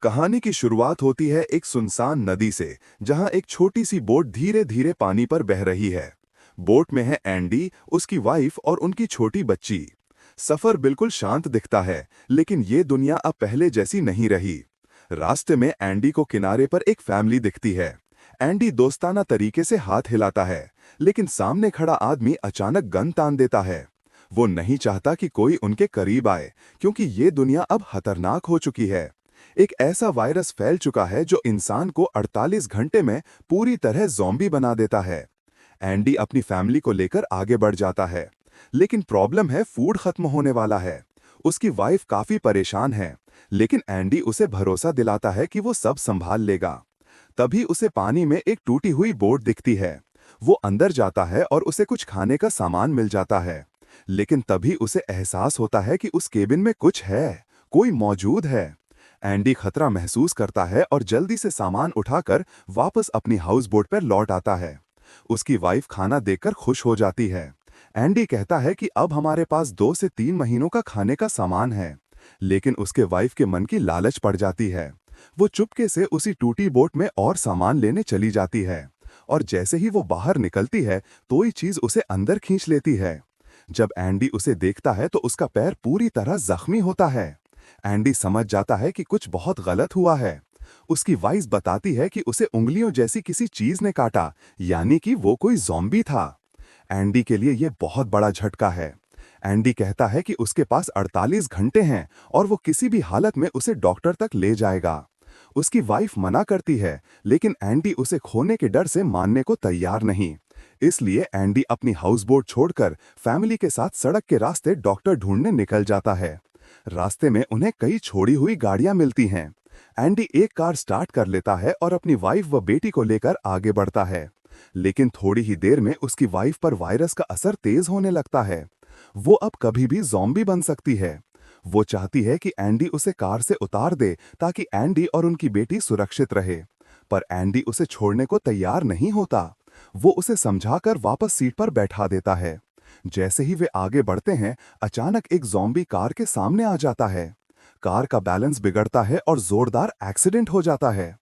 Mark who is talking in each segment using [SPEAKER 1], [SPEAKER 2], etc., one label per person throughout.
[SPEAKER 1] कहानी की शुरुआत होती है एक सुनसान नदी से, जहां एक छोटी सी बोट धीरे धीरे पानी पर बह रही है। बोट में है एंडी, उसकी वाइफ और उनकी छोटी बच्ची। सफर बिल्कुल शांत दिखता है, लेकिन ये दुनिया अब पहले जैसी नहीं रही। रास्ते में एंडी को किनारे पर एक फैमिली दिखती है। एंडी दोस्ताना तरीके से हाथ हिलाता है, लेकिन सामने खड़ा आदमी अचानक गन तान देता है। वो नहीं चाहता कि कोई उनके करीब आए, क्योंकि ये दुनिया अब खतरनाक हो चुकी है। एक ऐसा वायरस फैल चुका है जो इंसान को 48 घंटे में पूरी तरह ज़ॉम्बी बना देता है। एंडी अपनी फैमिली को लेकर आगे बढ़ जाता है, लेकिन प्रॉब्लम है फूड खत्म होने वाला है। उसकी वाइफ काफी परेशान है, लेकिन एंडी उसे भरोसा दिलाता है कि वो सब संभाल लेगा। तभी उसे पानी में एक टूटी हुई बोट दिखती है। वो अंदर जाता है और उसे कुछ खाने का सामान मिल जाता है, लेकिन तभी उसे एहसास होता है कि उस केबिन में कुछ है, कोई मौजूद है। एंडी खतरा महसूस करता है और जल्दी से सामान उठाकर वापस अपनी हाउस बोट पर लौट आता है। उसकी वाइफ खाना देखकर खुश हो जाती है। एंडी कहता है कि अब हमारे पास 2 से 3 महीनों का खाने का सामान है, लेकिन उसके वाइफ के मन की लालच पड़ जाती है। वो चुपके से उसी टूटी बोट में और सामान लेने चली जाती है, और जैसे ही वो बाहर निकलती है, कोई चीज उसे अंदर खींच लेती है। जब एंडी उसे देखता है तो उसका पैर पूरी तरह जख्मी होता है। एंडी समझ जाता है कि कुछ बहुत गलत हुआ है। उसकी वाइफ बताती है कि उसे उंगलियों जैसी किसी चीज ने काटा, यानी कि वो कोई ज़ॉम्बी था। एंडी के लिए यह बहुत बड़ा झटका है। एंडी कहता है कि उसके पास 48 घंटे हैं और वो किसी भी हालत में उसे डॉक्टर तक ले जाएगा। उसकी वाइफ मना करती है, लेकिन एंडी उसे खोने के डर से मानने को तैयार नहीं। इसलिए एंडी अपनी हाउस बोट छोड़कर फैमिली के साथ सड़क के रास्ते डॉक्टर ढूंढने निकल जाता है। रास्ते में उन्हें कई छोड़ी हुई गाड़ियां मिलती हैं। एंडी एक कार स्टार्ट कर लेता है और अपनी वाइफ व बेटी को लेकर आगे बढ़ता है, लेकिन थोड़ी ही देर में उसकी वाइफ पर वायरस का असर तेज होने लगता है। वो अब कभी भी ज़ॉम्बी बन सकती है। वो चाहती है कि एंडी उसे कार से उतार दे, ताकि एंडी और उनकी बेटी सुरक्षित रहे, पर एंडी उसे छोड़ने को तैयार नहीं होता। वो उसे समझाकर वापस सीट पर बैठा देता है। जैसे ही वे आगे बढ़ते हैं, अचानक एक ज़ॉम्बी कार के सामने आ जाता है। कार का बैलेंस बिगड़ता है और जोरदार एक्सीडेंट हो जाता है।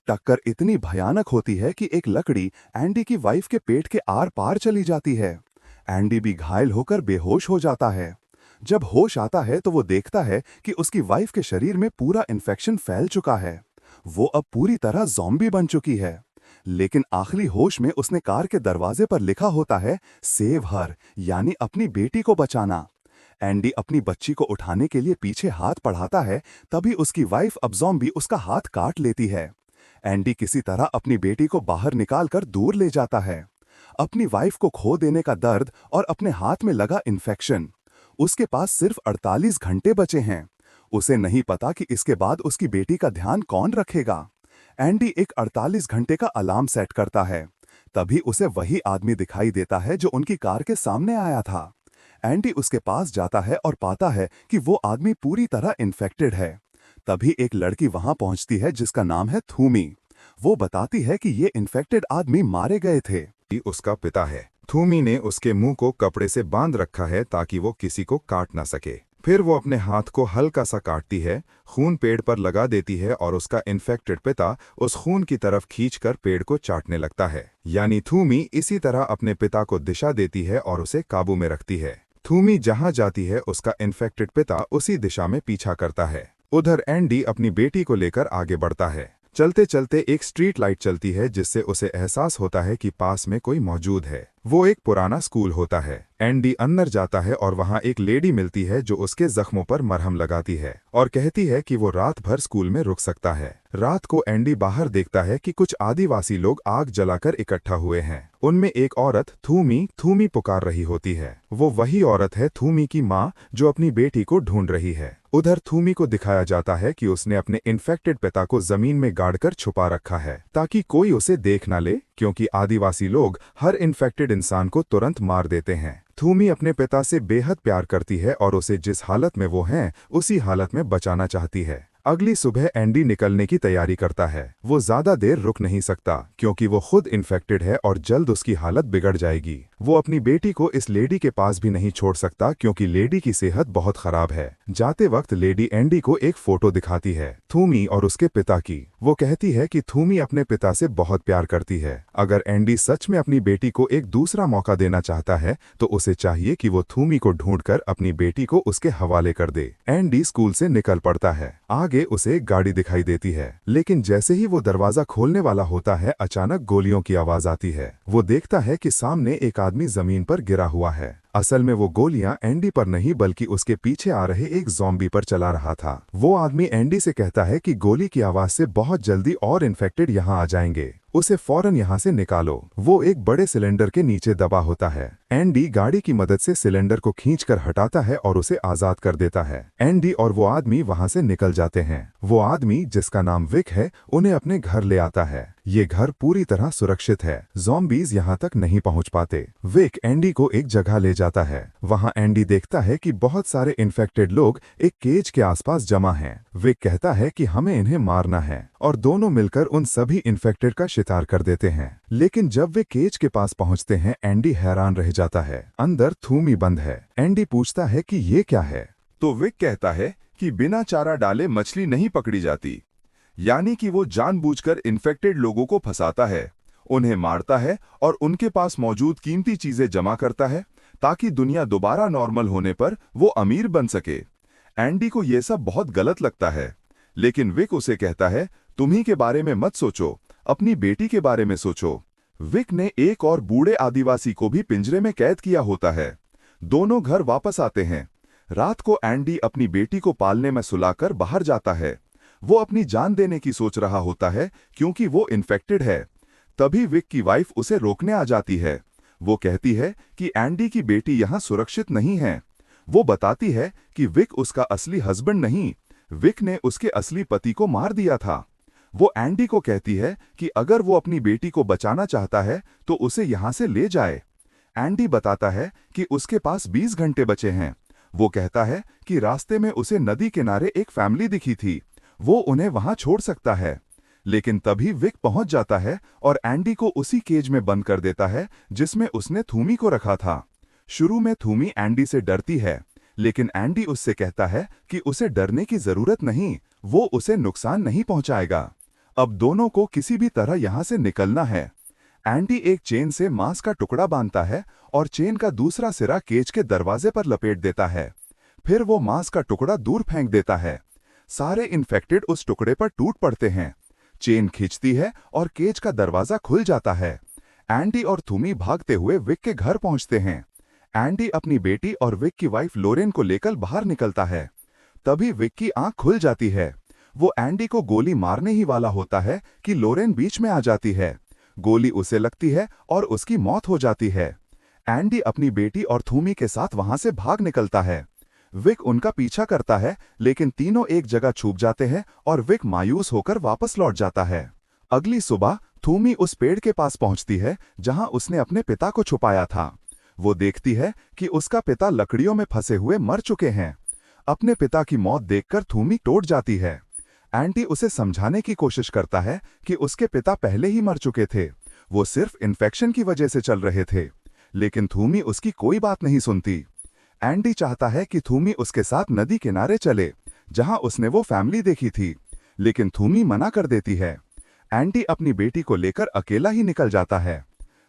[SPEAKER 1] टक्कर इतनी भयानक होती है कि एक लकड़ी एंडी की वाइफ के पेट के आर पार चली जाती है। एंडी भी घायल होकर बेहोश हो जाता है। जब होश आता है तो वो देखता है कि उसकी वाइफ के शरीर में पूरा इन्फेक्शन फैल चुका है। वो अब पूरी तरह ज़ॉम्बी बन चुकी है। लेकिन आखिरी होश में उसने कार के दरवाजे पर लिखा होता है, सेव हर, यानी अपनी बेटी को बचाना। एंडी अपनी बच्ची को उठाने के लिए पीछे हाथ बढ़ाता है, तभी उसकी वाइफ अब ज़ॉम्बी उसका हाथ काट लेती है। एंडी किसी तरह अपनी बेटी को बाहर निकालकर दूर ले जाता है। अपनी वाइफ को खो देने का दर्द और अपने हाथ में लगा इन्फेक्शन। उसके पास सिर्फ 48 घंटे बचे हैं। उसे नहीं पता कि इसके बाद उसकी बेटी का ध्यान कौन रखेगा। एंडी एक 48 घंटे का अलार्म सेट करता है। तभी उसे वही आदमी दिखाई देता है जो उनकी कार के सामने आया था। एंडी उसके पास जाता है और पाता है कि वो आदमी पूरी तरह इन्फेक्टेड है। तभी एक लड़की वहां पहुंचती है जिसका नाम है थूमी। वो बताती है कि ये इन्फेक्टेड आदमी मारे गए थे।
[SPEAKER 2] कि उसका पिता है। थूमी ने उसके मुंह को कपड़े से बांध रखा है ताकि वो किसी को काट ना सके। फिर वो अपने हाथ को हल्का सा काटती है, खून पेड़ पर लगा देती है और उसका इन्फेक्टेड पिता उस खून की तरफ खींचकर पेड़ को चाटने लगता है। यानी थूमी इसी तरह अपने पिता को दिशा देती है और उसे काबू में रखती है। थूमी जहां जाती है उसका इन्फेक्टेड पिता उसी दिशा में पीछा करता है। उधर एंडी अपनी बेटी को लेकर आगे बढ़ता है। चलते चलते एक स्ट्रीट लाइट चलती है, जिससे उसे एहसास होता है कि पास में कोई मौजूद है। वो एक पुराना स्कूल होता है। एंडी अंदर जाता है और वहां एक लेडी मिलती है जो उसके जख्मों पर मरहम लगाती है और कहती है कि वो रात भर स्कूल में रुक सकता है। रात को एंडी बाहर देखता है कि कुछ आदिवासी लोग आग जलाकर इकट्ठा हुए हैं। उनमें एक औरत थूमी थूमी पुकार रही होती है। वो वही औरत है थूमी की माँ, जो अपनी बेटी को ढूंढ रही है। उधर थूमी को दिखाया जाता है कि उसने अपने इन्फेक्टेड पिता को जमीन में गाड़कर छुपा रखा है, ताकि कोई उसे देख न ले, क्योंकि आदिवासी लोग हर इन्फेक्टेड इंसान को तुरंत मार देते हैं। थूमी अपने पिता से बेहद प्यार करती है और उसे जिस हालत में वो हैं उसी हालत में बचाना चाहती है। अगली सुबह एंडी निकलने की तैयारी करता है। वो ज्यादा देर रुक नहीं सकता क्योंकि वो खुद इन्फेक्टेड है और जल्द उसकी हालत बिगड़ जाएगी। वो अपनी बेटी को इस लेडी के पास भी नहीं छोड़ सकता क्योंकि लेडी की सेहत बहुत खराब है। जाते वक्त लेडी एंडी को एक फोटो दिखाती है, थूमी और उसके पिता की। वो कहती है कि थूमी अपने पिता से बहुत प्यार करती है। अगर एंडी सच में अपनी बेटी को एक दूसरा मौका देना चाहता है तो उसे चाहिए कि वो थूमी को ढूंढकर अपनी बेटी को उसके हवाले कर दे। एंडी स्कूल से निकल पड़ता है। आगे उसे एक गाड़ी दिखाई देती है, लेकिन जैसे ही वो दरवाजा खोलने वाला होता है अचानक गोलियों की आवाज आती है। वो देखता है कि सामने एक आदमी जमीन पर गिरा हुआ है। असल में वो गोलियां एंडी पर नहीं बल्कि उसके पीछे आ रहे एक ज़ॉम्बी पर चला रहा था। वो आदमी एंडी से कहता है कि गोली की आवाज से बहुत जल्दी और इन्फेक्टेड यहाँ आ जाएंगे, उसे फौरन यहाँ से निकालो। वो एक बड़े सिलेंडर के नीचे दबा होता है। एंडी गाड़ी की मदद से सिलेंडर को खींचकर हटाता है और उसे आजाद कर देता है। एंडी और वो आदमी वहां से निकल जाते हैं। वो आदमी, जिसका नाम विक है, उन्हें अपने घर ले आता है। ये घर पूरी तरह सुरक्षित है, ज़ॉम्बीज़ यहाँ तक नहीं पहुँच पाते। विक एंडी को एक जगह ले जाता है। वहाँ एंडी देखता है कि बहुत सारे इन्फेक्टेड लोग एक केज के आसपास जमा हैं। विक कहता है कि हमें इन्हें मारना है और दोनों मिलकर उन सभी इन्फेक्टेड का शिकार कर देते हैं। लेकिन जब वे केज के पास पहुंचते हैं एंडी हैरान रह जाता है। अंदर थूमी बंद है। एंडी पूछता है कि ये क्या है,
[SPEAKER 1] तो विक कहता है कि बिना चारा डाले मछली नहीं पकड़ी जाती, यानी कि वो जानबूझकर इन्फेक्टेड लोगों को फंसाता है, उन्हें मारता है और उनके पास मौजूद कीमती चीजें जमा करता है ताकि दुनिया दोबारा नॉर्मल होने पर वो अमीर बन सके। एंडी को ये सब बहुत गलत लगता है, लेकिन विक उसे कहता है तुम्ही के बारे में मत सोचो, अपनी बेटी के बारे में सोचो। विक ने एक और बूढ़े आदिवासी को भी पिंजरे में कैद किया होता है। दोनों घर वापस आते हैं। रात को एंडी अपनी बेटी को पालने में सुलाकर बाहर जाता है। वो अपनी जान देने की सोच रहा होता है क्योंकि वो इन्फेक्टेड है। तभी विक की वाइफ उसे रोकने आ जाती है। वो कहती है कि एंडी की बेटी यहाँ सुरक्षित नहीं है। वो बताती है कि विक उसका असली हस्बैंड नहीं, विक ने उसके असली पति को मार दिया था। वो एंडी को कहती है कि अगर वो अपनी बेटी को बचाना चाहता है तो उसे यहाँ से ले जाए। एंडी बताता है कि उसके पास 20 घंटे बचे हैं। वो कहता है कि रास्ते में उसे नदी किनारे एक फैमिली दिखी थी, वो उन्हें वहां छोड़ सकता है। लेकिन तभी विक पहुंच जाता है और एंडी को उसी केज में बंद कर देता है जिसमें उसने थूमी को रखा था। शुरू में थूमी एंडी से डरती है, लेकिन एंडी उससे कहता है कि उसे डरने की जरूरत नहीं, वो उसे नुकसान नहीं पहुंचाएगा। अब दोनों को किसी भी तरह यहां से निकलना है। एंडी एक चेन से मांस का टुकड़ा बांधता है और चेन का दूसरा सिरा केज के दरवाजे पर लपेट देता है। फिर वो मांस का टुकड़ा दूर फेंक देता है। सारे इन्फेक्टेड उस टुकड़े पर टूट पड़ते हैं। चेन खींचती है और केज का दरवाजा खुल जाता है। एंडी और थूमी भागते हुए विक के घर पहुंचते हैं। एंडी अपनी बेटी और विक की वाइफ लोरेन को लेकर बाहर निकलता है। तभी विक की आंख खुल जाती है। वो एंडी को गोली मारने ही वाला होता है कि लोरेन बीच में आ जाती है। गोली उसे लगती है और उसकी मौत हो जाती है। एंडी अपनी बेटी और थूमी के साथ वहां से भाग निकलता है। विक उनका पीछा करता है, लेकिन तीनों एक जगह छुप जाते हैं और विक मायूस होकर वापस लौट जाता है। अगली सुबह थूमी उस पेड़ के पास पहुंचती है जहां उसने अपने पिता को छुपाया था। वो देखती है कि उसका पिता लकड़ियों में फंसे हुए मर चुके हैं। अपने पिता की मौत देखकर थूमी टूट जाती है। एंडी उसे समझाने की कोशिश करता है कि उसके पिता पहले ही मर चुके थे, वो सिर्फ इन्फेक्शन की वजह से चल रहे थे, लेकिन थूमी उसकी कोई बात नहीं सुनती। एंडी चाहता है कि थूमी उसके साथ नदी किनारे चले जहां उसने वो फैमिली देखी थी, लेकिन थूमी मना कर देती है। एंडी अपनी बेटी को लेकर अकेला ही निकल जाता है।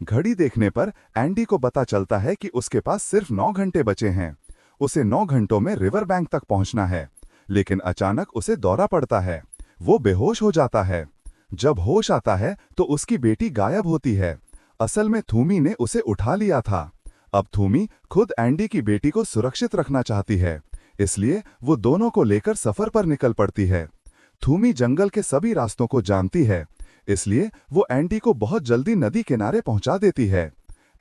[SPEAKER 1] घड़ी देखने पर एंडी को पता चलता है कि उसके पास सिर्फ 9 घंटे बचे हैं। उसे 9 घंटों में रिवर बैंक तक पहुंचना है, लेकिन अचानक उसे दौरा पड़ता है। वो बेहोश हो जाता है। जब होश आता है तो उसकी बेटी गायब होती है। असल में थूमी ने उसे उठा लिया था। अब थूमी खुद एंडी की बेटी को सुरक्षित रखना चाहती है, इसलिए वो दोनों को लेकर सफर पर निकल पड़ती है। थूमी जंगल के सभी रास्तों को जानती है, इसलिए वो एंडी को बहुत जल्दी नदी किनारे पहुंचा देती है।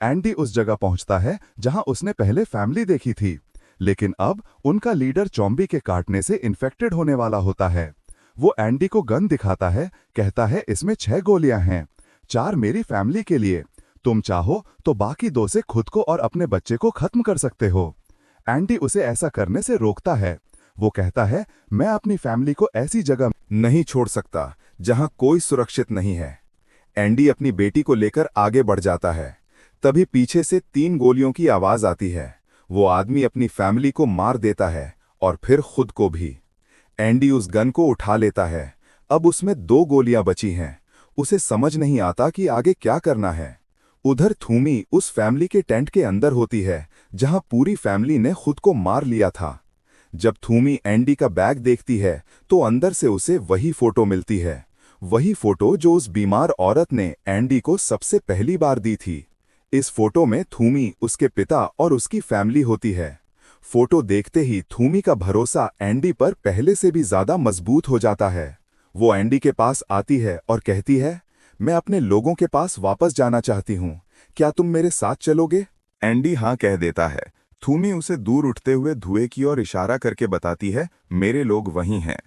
[SPEAKER 1] एंडी उस जगह पहुंचता है जहां उसने पहले फैमिली देखी थी, लेकिन अब उनका लीडर ज़ॉम्बी के काटने से इन्फेक्टेड होने वाला होता है। वो एंडी को गन दिखाता है, कहता है इसमें 6 गोलियां हैं, 4 मेरी फैमिली के लिए, तुम चाहो तो बाकी 2 से खुद को और अपने बच्चे को खत्म कर सकते हो। एंडी उसे ऐसा करने से रोकता है। वो कहता है, मैं अपनी फैमिली को ऐसी जगह नहीं छोड़ सकता जहां कोई सुरक्षित नहीं है। एंडी अपनी बेटी को लेकर आगे बढ़ जाता है। तभी पीछे से 3 गोलियों की आवाज आती है। वो आदमी अपनी फैमिली को मार देता है और फिर खुद को भी। एंडी उस गन को उठा लेता है। अब उसमें 2 गोलियां बची हैं। उसे समझ नहीं आता कि आगे क्या करना है। उधर थूमी उस फैमिली के टेंट के अंदर होती है जहां पूरी फैमिली ने खुद को मार लिया था। जब थूमी एंडी का बैग देखती है तो अंदर से उसे वही फोटो मिलती है, वही फोटो जो उस बीमार औरत ने एंडी को सबसे पहली बार दी थी। इस फोटो में थूमी, उसके पिता और उसकी फैमिली होती है। फोटो देखते ही थूमी का भरोसा एंडी पर पहले से भी ज्यादा मजबूत हो जाता है। वो एंडी के पास आती है और कहती है, मैं अपने लोगों के पास वापस जाना चाहती हूँ, क्या तुम मेरे साथ चलोगे? एंडी हाँ कह देता है। थूमी उसे दूर उठते हुए धुएं की ओर इशारा करके बताती है, मेरे लोग वहीं हैं।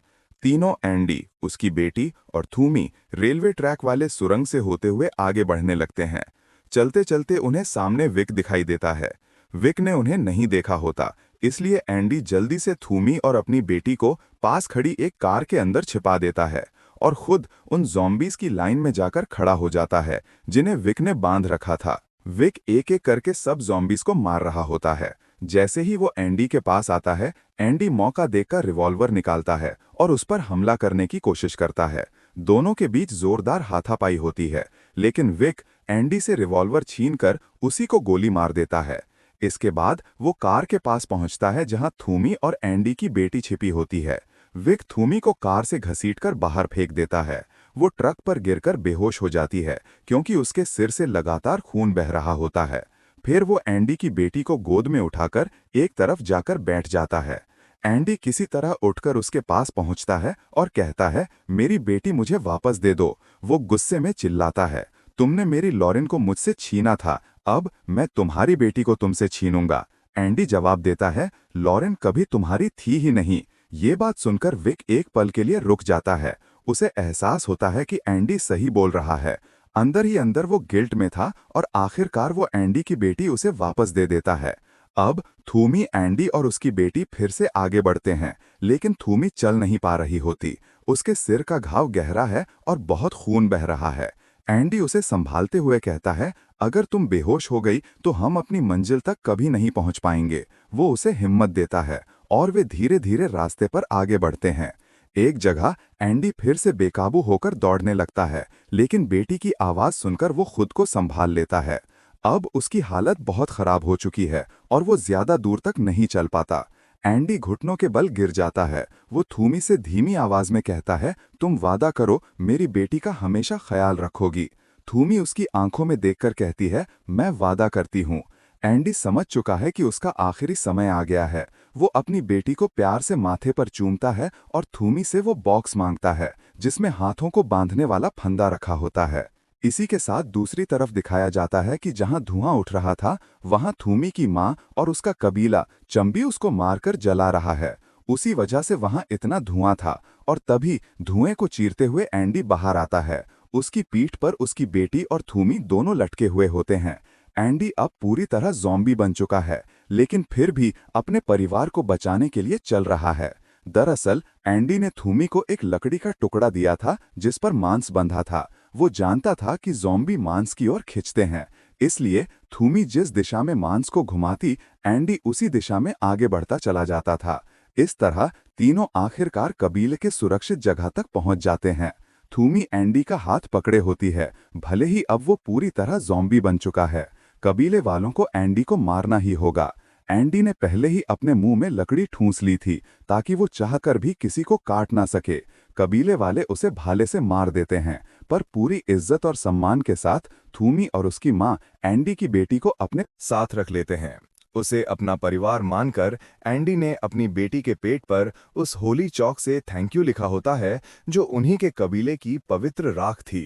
[SPEAKER 1] तीनों, एंडी, उसकी बेटी और थूमी, रेलवे ट्रैक वाले सुरंग से होते हुए आगे बढ़ने लगते हैं। चलते चलते उन्हें सामने विक दिखाई देता है। विक ने उन्हें नहीं देखा होता, इसलिए एंडी जल्दी से थूमी और अपनी बेटी को पास खड़ी एक कार के अंदर छिपा देता है और खुद उन ज़ॉम्बीज़ की लाइन में जाकर खड़ा हो जाता है जिन्हें विक ने बांध रखा था। विक एक एक करके सब ज़ॉम्बीज़ को मार रहा होता है। जैसे ही वो एंडी के पास आता है, एंडी मौका देखकर रिवॉल्वर निकालता है और उस पर हमला करने की कोशिश करता है। दोनों के बीच जोरदार हाथापाई होती है, लेकिन विक एंडी से रिवॉल्वर छीनकर उसी को गोली मार देता है। इसके बाद वो कार के पास पहुंचता है जहां थूमी और एंडी की बेटी छिपी होती है। विक थूमी को कार से घसीटकर बाहर फेंक देता है। वो ट्रक पर गिरकर बेहोश हो जाती है क्योंकि उसके सिर से लगातार खून बह रहा होता है। फिर वो एंडी की बेटी को गोद में उठाकर एक तरफ जाकर बैठ जाता है। एंडी किसी तरह उठकर उसके पास पहुंचता है और कहता है, मेरी बेटी मुझे वापस दे दो। वो गुस्से में चिल्लाता है, तुमने मेरी लॉरेन को मुझसे छीना था, अब मैं तुम्हारी बेटी को तुमसे छीनूंगा। एंडी जवाब देता है, लॉरेन कभी तुम्हारी थी ही नहीं। ये बात सुनकर विक एक पल के लिए रुक जाता है। उसे एहसास होता है कि एंडी सही बोल रहा है। अंदर ही अंदर वो गिल्ट में था और आखिरकार वो एंडी की बेटी उसे वापस दे देता है। अब थूमी, एंडी और उसकी बेटी फिर से आगे बढ़ते हैं, लेकिन थूमी चल नहीं पा रही होती। उसके सिर का घाव गहरा है और बहुत खून बह रहा है। एंडी उसे संभालते हुए कहता है, अगर तुम बेहोश हो गई तो हम अपनी मंजिल तक कभी नहीं पहुंच पाएंगे। वो उसे हिम्मत देता है और वे धीरे धीरे रास्ते पर आगे बढ़ते हैं। एक जगह एंडी फिर से बेकाबू होकर दौड़ने लगता है, लेकिन बेटी की आवाज सुनकर वो खुद को संभाल लेता है। अब उसकी हालत बहुत खराब हो चुकी है और वो ज्यादा दूर तक नहीं चल पाता। एंडी घुटनों के बल गिर जाता है। वो थूमी से धीमी आवाज में कहता है, तुम वादा करो मेरी बेटी का हमेशा ख्याल रखोगी। थूमी उसकी आंखों में देखकर कहती है, मैं वादा करती हूँ। एंडी समझ चुका है कि उसका आखिरी समय आ गया है। वो अपनी बेटी को प्यार से माथे पर चूमता है और थूमी से वो बॉक्स मांगता है जिसमें हाथों को बांधने वाला फंदा रखा होता है। इसी के साथ दूसरी तरफ दिखाया जाता है कि जहां धुआं उठ रहा था वहां थूमी की मां और उसका कबीला चंबी उसको मारकर जला रहा है। उसी वजह से वहां इतना धुआं था और तभी धुएं को चीरते हुए एंडी बाहर आता है। उसकी पीठ पर उसकी बेटी और थूमी दोनों लटके हुए होते हैं। एंडी अब पूरी तरह ज़ॉम्बी बन चुका है, लेकिन फिर भी अपने परिवार को बचाने के लिए चल रहा है। दरअसल एंडी ने थूमी को एक लकड़ी का टुकड़ा दिया था जिस पर मांस बंधा था। वो जानता था कि ज़ॉम्बी मांस की ओर खींचते हैं, इसलिए थूमी जिस दिशा में मांस को घुमाती, एंडी उसी दिशा में आगे बढ़ता चला जाता था। इस तरह तीनों आखिरकार कबीले के सुरक्षित जगह तक पहुंच जाते हैं। थूमी एंडी का हाथ पकड़े होती है, भले ही अब वो पूरी तरह ज़ॉम्बी बन चुका है। कबीले वालों को एंडी को मारना ही होगा। एंडी ने पहले ही अपने मुंह में लकड़ी ठूंस ली थी ताकि वो चाहकर भी किसी को काट ना सके। कबीले वाले उसे भाले से मार देते हैं, पर पूरी इज्जत और सम्मान के साथ थूमी और उसकी मां एंडी की बेटी को अपने साथ रख लेते हैं। उसे अपना परिवार मानकर एंडी ने अपनी बेटी के पेट पर उस होली चौक से थैंक यू लिखा होता है जो उन्हीं के कबीले की पवित्र राख थी।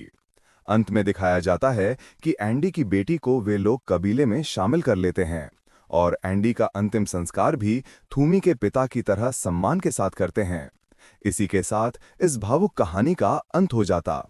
[SPEAKER 1] अंत में दिखाया जाता है कि एंडी की बेटी को वे लोग कबीले में शामिल कर लेते हैं और एंडी का अंतिम संस्कार भी थूमी के पिता की तरह सम्मान के साथ करते हैं। इसी के साथ इस भावुक कहानी का अंत हो जाता।